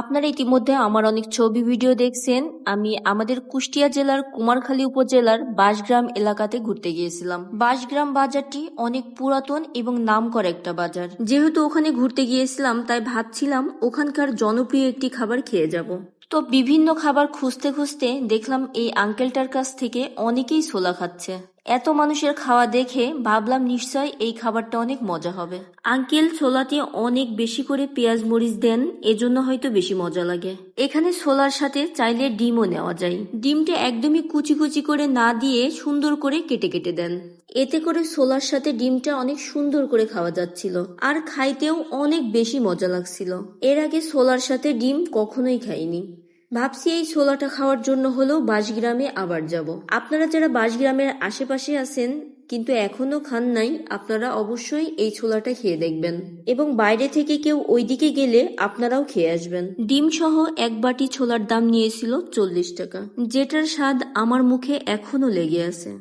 আপনারা ইতিমধ্যে আমার অনেক ছবি ভিডিও দেখছেন। আমি আমাদের কুষ্টিয়া জেলার কুমারখালী উপজেলার বাঁশগ্রাম এলাকাতে ঘুরতে গিয়েছিলাম। বাঁশগ্রাম বাজারটি অনেক পুরাতন এবং নামকরা একটা বাজার। যেহেতু ওখানে ঘুরতে গিয়েছিলাম তাই ভাবছিলাম ওখানকার জনপ্রিয় একটি খাবার খেয়ে যাব। তো বিভিন্ন খাবার খুঁজতে খুঁজতে দেখলাম এই আঙ্কেলটার কাছ থেকে অনেকেই ছোলা খাচ্ছে। এত মানুষের খাওয়া দেখে ভাবলাম নিশ্চয় এই খাবারটা অনেক মজা হবে। আঙ্কেল ছোলাতে অনেক বেশি করে পেঁয়াজ মরিচ দেন, এজন্য হয়তো বেশি মজা লাগে। এখানে ছোলার সাথে চাইলে ডিমও নেওয়া যায়। ডিমটা একদমই কুচি কুচি করে না দিয়ে সুন্দর করে কেটে কেটে দেন। এতে করে ছোলার সাথে ডিমটা অনেক সুন্দর করে খাওয়া যাচ্ছিল আর খাইতেও অনেক বেশি মজা লাগছিল। এর আগে ছোলার সাথে ডিম কখনোই খাইনি। ভাবছি এই ছোলাটা খাওয়ার জন্য হলেও বাঁশগ্রামে আবার যাব। আপনারা যারা বাঁশগ্রামের আশেপাশে আছেন কিন্তু এখনো খান নাই, আপনারা অবশ্যই এই ছোলাটা খেয়ে দেখবেন এবং বাইরে থেকে কেউ ওইদিকে গেলে আপনারাও খেয়ে আসবেন। ডিম সহ এক বাটি ছোলার দাম নিয়েছিল 40 টাকা, যেটার স্বাদ আমার মুখে এখনো লেগে আছে।